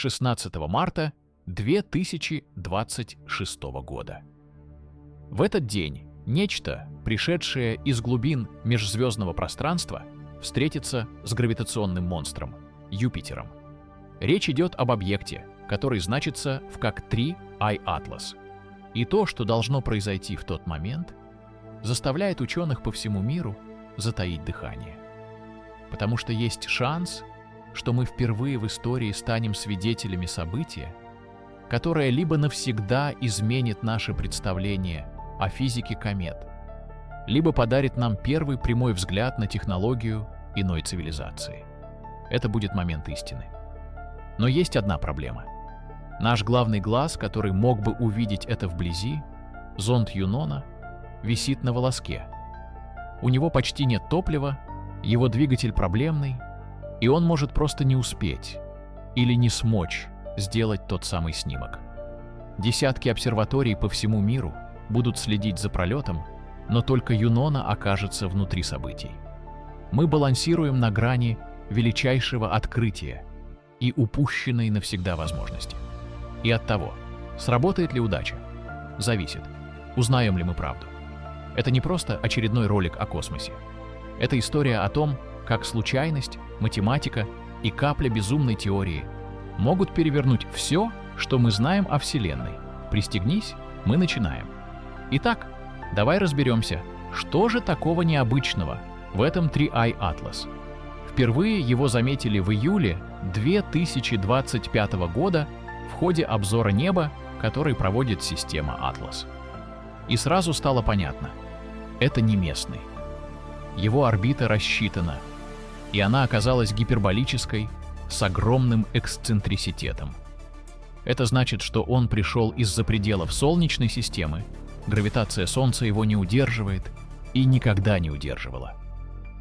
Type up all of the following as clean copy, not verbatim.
16 марта 2026 года. В этот день нечто, пришедшее из глубин межзвездного пространства, встретится с гравитационным монстром – Юпитером. Речь идет об объекте, который значится в как 3I Atlas. И то, что должно произойти в тот момент, заставляет ученых по всему миру затаить дыхание. Потому что есть шанс, что мы впервые в истории станем свидетелями события, которое либо навсегда изменит наше представление о физике комет, либо подарит нам первый прямой взгляд на технологию иной цивилизации. Это будет момент истины. Но есть одна проблема. Наш главный глаз, который мог бы увидеть это вблизи, зонд Юнона, висит на волоске. У него почти нет топлива, его двигатель проблемный, и он может просто не успеть или не смочь сделать тот самый снимок. Десятки обсерваторий по всему миру будут следить за пролетом, но только Юнона окажется внутри событий. Мы балансируем на грани величайшего открытия и упущенной навсегда возможности. И от того, сработает ли удача, зависит, узнаем ли мы правду. Это не просто очередной ролик о космосе. Это история о том, как случайность, математика и капля безумной теории могут перевернуть все, что мы знаем о Вселенной. Пристегнись, мы начинаем. Итак, давай разберемся, что же такого необычного в этом 3I Atlas. Впервые его заметили в июле 2025 года в ходе обзора неба, который проводит система Atlas. И сразу стало понятно – это не местный. Его орбита рассчитана, и она оказалась гиперболической с огромным эксцентриситетом. Это значит, что он пришел из-за пределов Солнечной системы, гравитация Солнца его не удерживает и никогда не удерживала.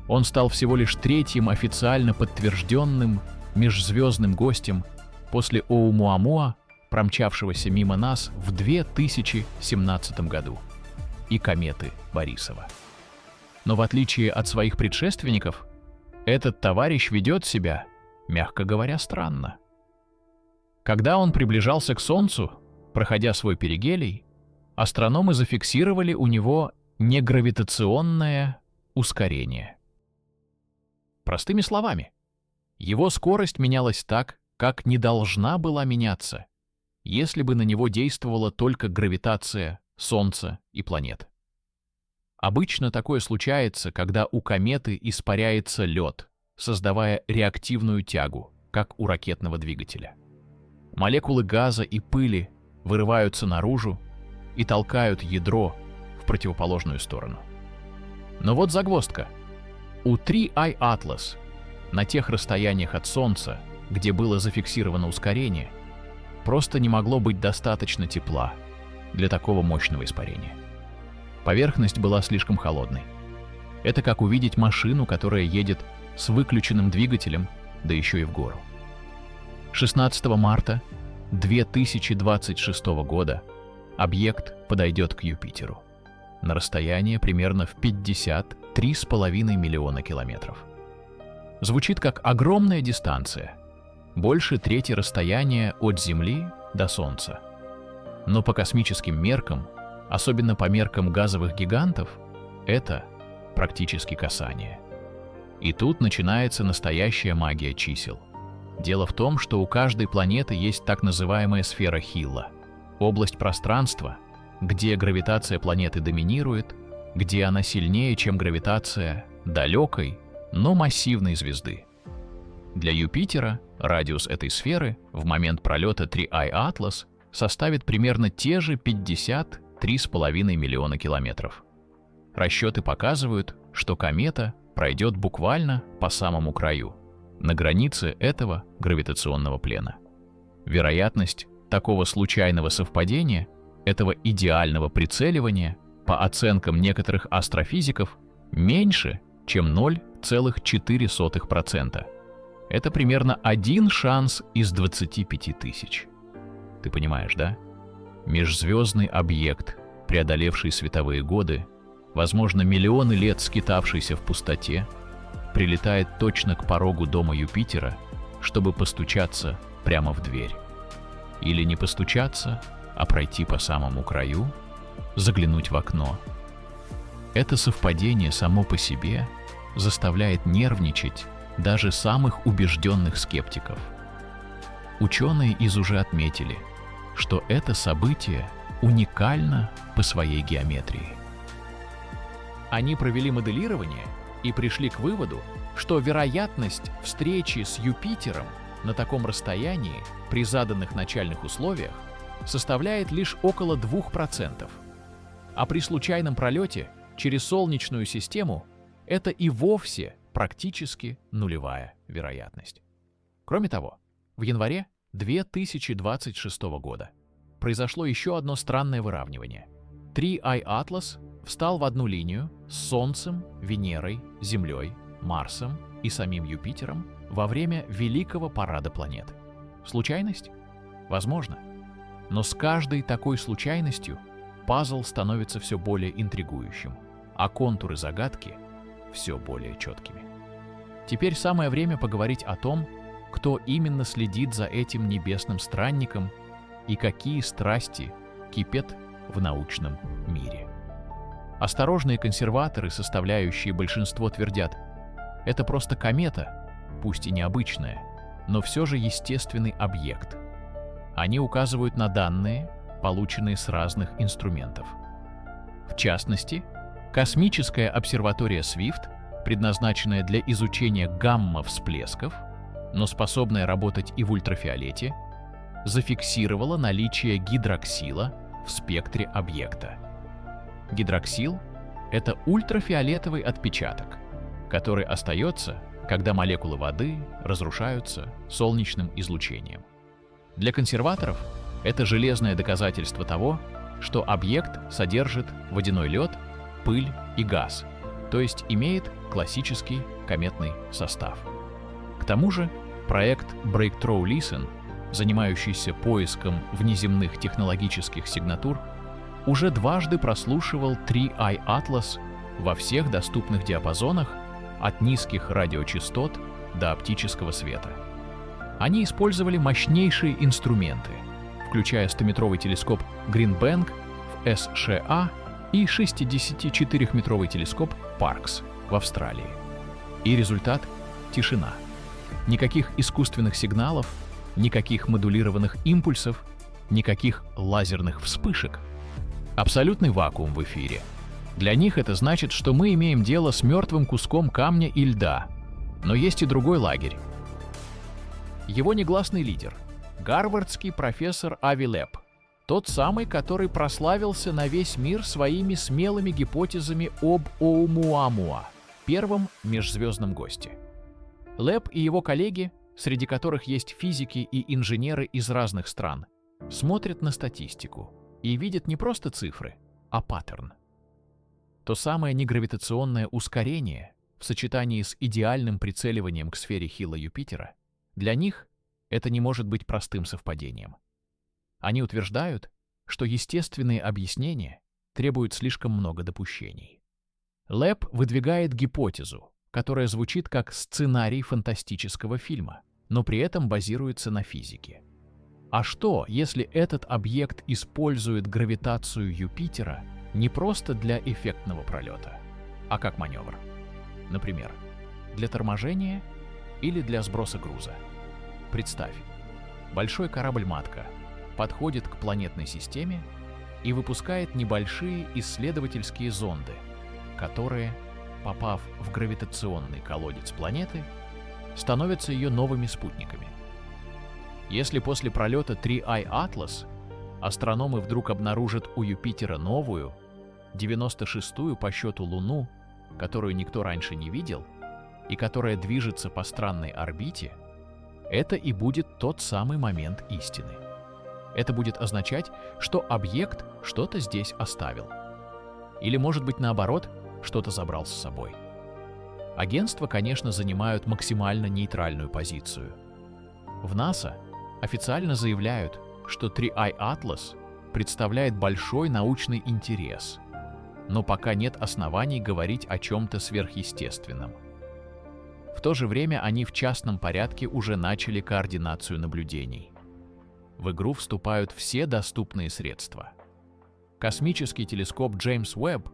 Он стал всего лишь третьим официально подтвержденным межзвездным гостем после Оumuamua, промчавшегося мимо нас в 2017 году, и кометы Борисова. Но в отличие от своих предшественников, этот товарищ ведет себя, мягко говоря, странно. Когда он приближался к Солнцу, проходя свой перигелий, астрономы зафиксировали у него негравитационное ускорение. Простыми словами, его скорость менялась так, как не должна была меняться, если бы на него действовала только гравитация Солнца и планет. Обычно такое случается, когда у кометы испаряется лед, создавая реактивную тягу, как у ракетного двигателя. Молекулы газа и пыли вырываются наружу и толкают ядро в противоположную сторону. Но вот загвоздка. У 3I Atlas на тех расстояниях от Солнца, где было зафиксировано ускорение, просто не могло быть достаточно тепла для такого мощного испарения. Поверхность была слишком холодной. Это как увидеть машину, которая едет с выключенным двигателем, да еще и в гору. 16 марта 2026 года объект подойдет к Юпитеру на расстояние примерно в 53,5 миллиона километров. Звучит как огромная дистанция, больше трети расстояния от Земли до Солнца. Но по космическим меркам, особенно по меркам газовых гигантов, это практически касание. И тут начинается настоящая магия чисел. Дело в том, что у каждой планеты есть так называемая сфера Хилла, область пространства, где гравитация планеты доминирует, где она сильнее, чем гравитация далекой, но массивной звезды. Для Юпитера радиус этой сферы в момент пролета 3I Atlas составит примерно те же 53,5 миллиона километров. Расчеты показывают, что комета пройдет буквально по самому краю, на границе этого гравитационного плена. Вероятность такого случайного совпадения, этого идеального прицеливания, по оценкам некоторых астрофизиков, меньше, чем 0,4%. Это примерно 1 шанс из 25 тысяч. Ты понимаешь, да? Межзвездный объект, преодолевший световые годы, возможно, миллионы лет скитавшийся в пустоте, прилетает точно к порогу дома Юпитера, чтобы постучаться прямо в дверь. Или не постучаться, а пройти по самому краю, заглянуть в окно. Это совпадение само по себе заставляет нервничать даже самых убежденных скептиков. Ученые уже отметили, что это событие уникально по своей геометрии. Они провели моделирование и пришли к выводу, что вероятность встречи с Юпитером на таком расстоянии при заданных начальных условиях составляет лишь около 2%. А при случайном пролете через Солнечную систему это и вовсе практически нулевая вероятность. Кроме того, в январе 2026 года произошло еще одно странное выравнивание. 3I Atlas встал в одну линию с Солнцем, Венерой, Землей, Марсом и самим Юпитером во время Великого парада планет. Случайность? Возможно. Но с каждой такой случайностью пазл становится все более интригующим, а контуры загадки все более четкими. Теперь самое время поговорить о том, кто именно следит за этим небесным странником и какие страсти кипят в научном мире. Осторожные консерваторы, составляющие большинство, твердят, это просто комета, пусть и необычная, но все же естественный объект. Они указывают на данные, полученные с разных инструментов. В частности, космическая обсерватория Свифт, предназначенная для изучения гамма-всплесков, но способная работать и в ультрафиолете, зафиксировала наличие гидроксила в спектре объекта. Гидроксил — это ультрафиолетовый отпечаток, который остается, когда молекулы воды разрушаются солнечным излучением. Для консерваторов это железное доказательство того, что объект содержит водяной лед, пыль и газ, то есть имеет классический кометный состав. К тому же проект Breakthrough Listen, занимающийся поиском внеземных технологических сигнатур, уже дважды прослушивал 3I Atlas во всех доступных диапазонах от низких радиочастот до оптического света. Они использовали мощнейшие инструменты, включая 100-метровый телескоп Green Bank в США и 64-метровый телескоп Parkes в Австралии. И результат — тишина. Никаких искусственных сигналов, никаких модулированных импульсов, никаких лазерных вспышек. Абсолютный вакуум в эфире. Для них это значит, что мы имеем дело с мертвым куском камня и льда. Но есть и другой лагерь. Его негласный лидер — гарвардский профессор Ави Леб, тот самый, который прославился на весь мир своими смелыми гипотезами об Оумуамуа, первом межзвездном госте. Леб и его коллеги, среди которых есть физики и инженеры из разных стран, смотрят на статистику и видят не просто цифры, а паттерн. То самое негравитационное ускорение в сочетании с идеальным прицеливанием к сфере Хилла Юпитера, для них это не может быть простым совпадением. Они утверждают, что естественные объяснения требуют слишком много допущений. Леб выдвигает гипотезу, которая звучит как сценарий фантастического фильма, но при этом базируется на физике. А что, если этот объект использует гравитацию Юпитера не просто для эффектного пролета, а как маневр? Например, для торможения или для сброса груза. Представь, большой корабль-матка подходит к планетной системе и выпускает небольшие исследовательские зонды, которые, попав в гравитационный колодец планеты, становятся ее новыми спутниками. Если после пролета 3I Atlas астрономы вдруг обнаружат у Юпитера новую, 96-ю по счету Луну, которую никто раньше не видел, и которая движется по странной орбите, это и будет тот самый момент истины. Это будет означать, что объект что-то здесь оставил. Или, может быть, наоборот, что-то забрал с собой. Агентства, конечно, занимают максимально нейтральную позицию. В НАСА официально заявляют, что 3I Atlas представляет большой научный интерес, но пока нет оснований говорить о чем-то сверхъестественном. В то же время они в частном порядке уже начали координацию наблюдений. В игру вступают все доступные средства. Космический телескоп Джеймс Уэбб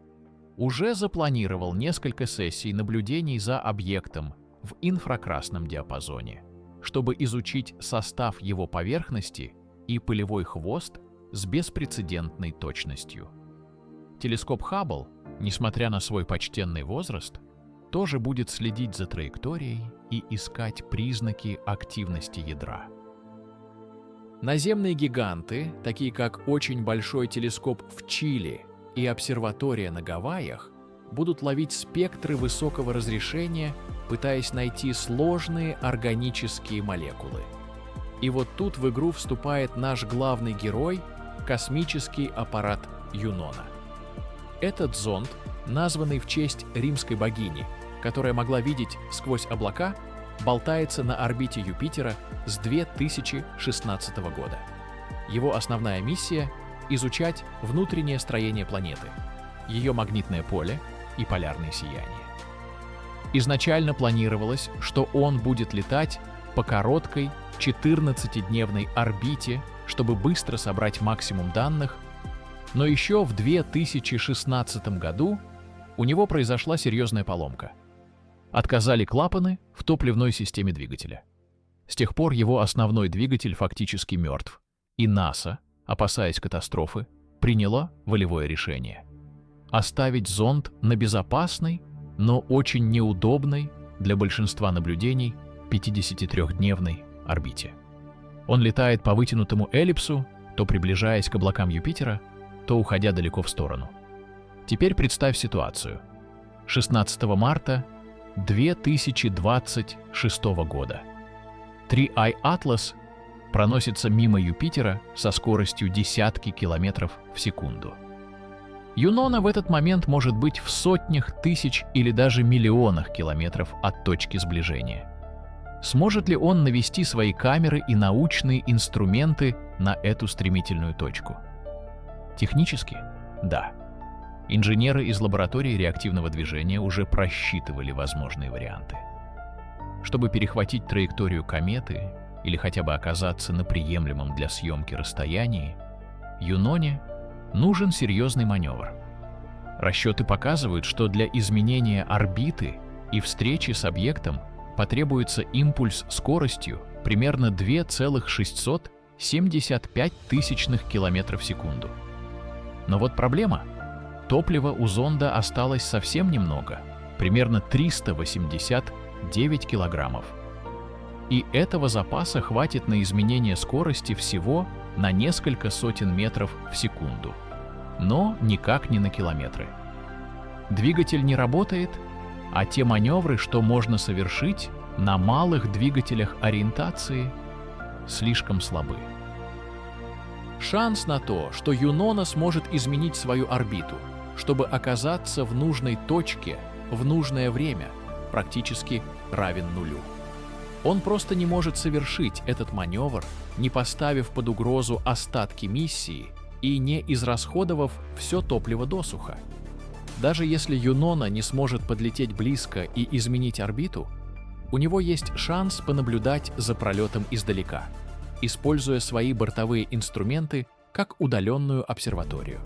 уже запланировал несколько сессий наблюдений за объектом в инфракрасном диапазоне, чтобы изучить состав его поверхности и пылевой хвост с беспрецедентной точностью. Телескоп Хаббл, несмотря на свой почтенный возраст, тоже будет следить за траекторией и искать признаки активности ядра. Наземные гиганты, такие как очень большой телескоп в Чили и обсерватория на Гавайях, будут ловить спектры высокого разрешения, пытаясь найти сложные органические молекулы. И вот тут в игру вступает наш главный герой — космический аппарат Юнона. Этот зонд, названный в честь римской богини, которая могла видеть сквозь облака, болтается на орбите Юпитера с 2016 года. Его основная миссия — изучать внутреннее строение планеты, ее магнитное поле и полярные сияния. Изначально планировалось, что он будет летать по короткой 14-дневной орбите, чтобы быстро собрать максимум данных, но еще в 2016 году у него произошла серьезная поломка. Отказали клапаны в топливной системе двигателя. С тех пор его основной двигатель фактически мертв, и НАСА, опасаясь катастрофы, приняла волевое решение — оставить зонд на безопасной, но очень неудобной для большинства наблюдений 53-дневной орбите. Он летает по вытянутому эллипсу, то приближаясь к облакам Юпитера, то уходя далеко в сторону. Теперь представь ситуацию. 16 марта 2026 года 3i Atlas проносится мимо Юпитера со скоростью десятки километров в секунду. Юнона в этот момент может быть в сотнях тысяч или даже миллионах километров от точки сближения. Сможет ли он навести свои камеры и научные инструменты на эту стремительную точку? Технически – да. Инженеры из лаборатории реактивного движения уже просчитывали возможные варианты. Чтобы перехватить траекторию кометы или хотя бы оказаться на приемлемом для съемки расстоянии, Юноне нужен серьезный маневр. Расчеты показывают, что для изменения орбиты и встречи с объектом потребуется импульс скоростью примерно 2,675 км в секунду. Но вот проблема. Топлива у зонда осталось совсем немного, примерно 389 килограммов. И этого запаса хватит на изменение скорости всего на несколько сотен метров в секунду, но никак не на километры. Двигатель не работает, а те маневры, что можно совершить на малых двигателях ориентации, слишком слабы. Шанс на то, что Юнона сможет изменить свою орбиту, чтобы оказаться в нужной точке в нужное время, практически равен нулю. Он просто не может совершить этот маневр, не поставив под угрозу остатки миссии и не израсходовав все топливо досуха. Даже если Юнона не сможет подлететь близко и изменить орбиту, у него есть шанс понаблюдать за пролетом издалека, используя свои бортовые инструменты как удаленную обсерваторию.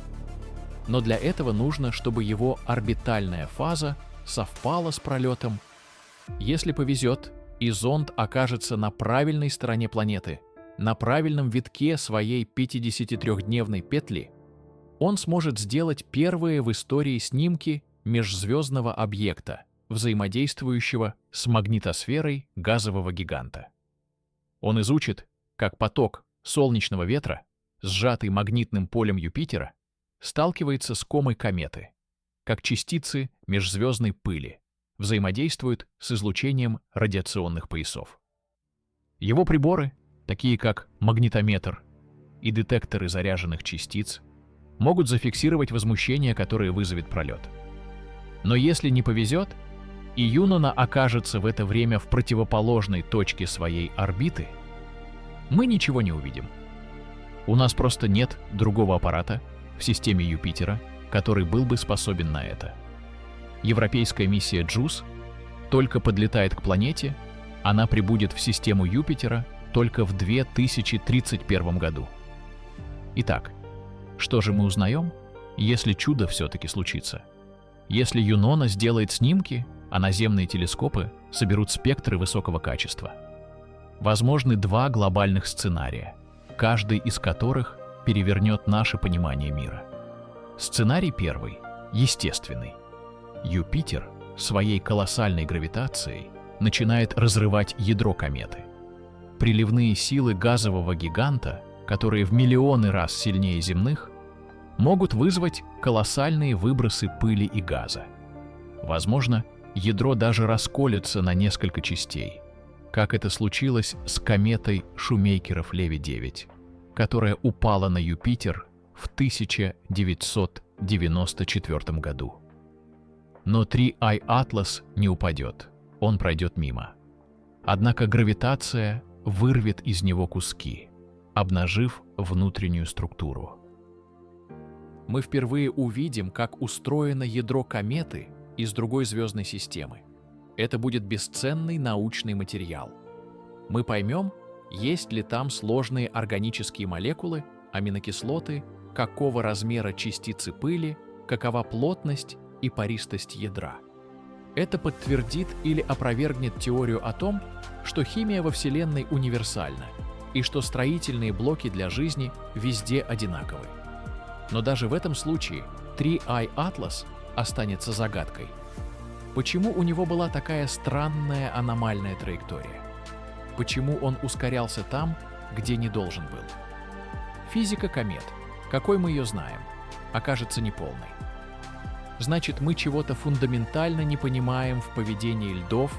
Но для этого нужно, чтобы его орбитальная фаза совпала с пролетом. Если повезет, и зонд окажется на правильной стороне планеты, на правильном витке своей 53-дневной петли, он сможет сделать первые в истории снимки межзвездного объекта, взаимодействующего с магнитосферой газового гиганта. Он изучит, как поток солнечного ветра, сжатый магнитным полем Юпитера, сталкивается с комой кометы, как частицы межзвездной пыли взаимодействуют с излучением радиационных поясов. Его приборы, такие как магнитометр и детекторы заряженных частиц, могут зафиксировать возмущение, которое вызовет пролет. Но если не повезет, и Юнона окажется в это время в противоположной точке своей орбиты, мы ничего не увидим. У нас просто нет другого аппарата в системе Юпитера, который был бы способен на это. Европейская миссия JUICE только подлетает к планете, она прибудет в систему Юпитера только в 2031 году. Итак, что же мы узнаем, если чудо все-таки случится? Если Юнона сделает снимки, а наземные телескопы соберут спектры высокого качества. Возможны два глобальных сценария, каждый из которых перевернет наше понимание мира. Сценарий первый – естественный. Юпитер своей колоссальной гравитацией начинает разрывать ядро кометы. Приливные силы газового гиганта, которые в миллионы раз сильнее земных, могут вызвать колоссальные выбросы пыли и газа. Возможно, ядро даже расколется на несколько частей, как это случилось с кометой Шумейкеров-Леви-9, которая упала на Юпитер в 1994 году. Но 3I Atlas не упадет, он пройдет мимо. Однако гравитация вырвет из него куски, обнажив внутреннюю структуру. Мы впервые увидим, как устроено ядро кометы из другой звездной системы. Это будет бесценный научный материал. Мы поймем, есть ли там сложные органические молекулы, аминокислоты, какого размера частицы пыли, какова плотность и пористость ядра. Это подтвердит или опровергнет теорию о том, что химия во Вселенной универсальна и что строительные блоки для жизни везде одинаковы. Но даже в этом случае 3I Atlas останется загадкой. Почему у него была такая странная аномальная траектория? Почему он ускорялся там, где не должен был? Физика комет, какой мы ее знаем, окажется неполной. Значит, мы чего-то фундаментально не понимаем в поведении льдов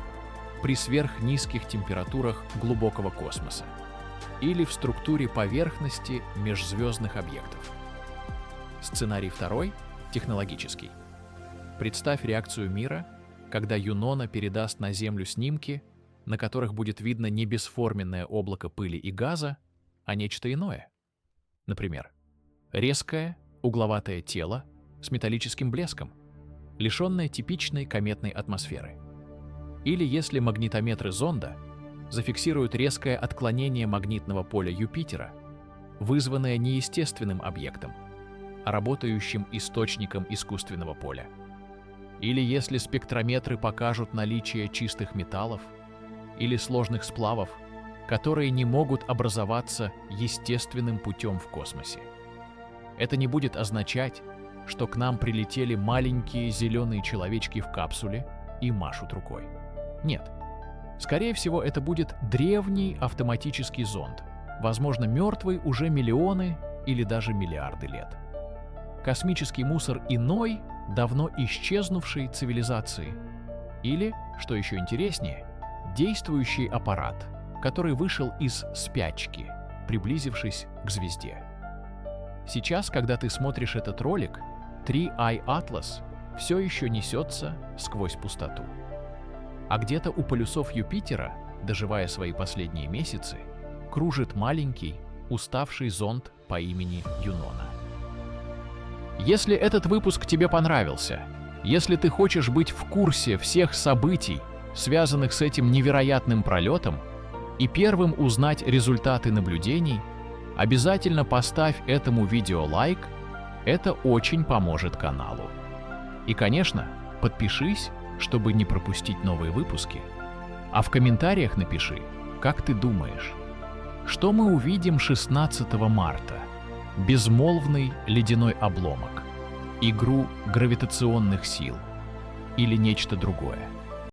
при сверхнизких температурах глубокого космоса или в структуре поверхности межзвездных объектов. Сценарий второй – технологический. Представь реакцию мира, когда Юнона передаст на Землю снимки, на которых будет видно не бесформенное облако пыли и газа, а нечто иное. Например, резкое, угловатое тело с металлическим блеском, лишенное типичной кометной атмосферы. Или если магнитометры зонда зафиксируют резкое отклонение магнитного поля Юпитера, вызванное не естественным объектом, а работающим источником искусственного поля. Или если спектрометры покажут наличие чистых металлов или сложных сплавов, которые не могут образоваться естественным путем в космосе. Это не будет означать, что к нам прилетели маленькие зеленые человечки в капсуле и машут рукой. Нет. Скорее всего, это будет древний автоматический зонд, возможно, мертвый уже миллионы или даже миллиарды лет. Космический мусор иной, давно исчезнувшей цивилизации. Или, что еще интереснее, действующий аппарат, который вышел из спячки, приблизившись к звезде. Сейчас, когда ты смотришь этот ролик, 3I Atlas все еще несется сквозь пустоту. А где-то у полюсов Юпитера, доживая свои последние месяцы, кружит маленький, уставший зонд по имени Юнона. Если этот выпуск тебе понравился, если ты хочешь быть в курсе всех событий, связанных с этим невероятным пролетом, и первым узнать результаты наблюдений, обязательно поставь этому видео лайк, это очень поможет каналу. И, конечно, подпишись, чтобы не пропустить новые выпуски. А в комментариях напиши, как ты думаешь, что мы увидим 16 марта? Безмолвный ледяной обломок, игру гравитационных сил или нечто другое?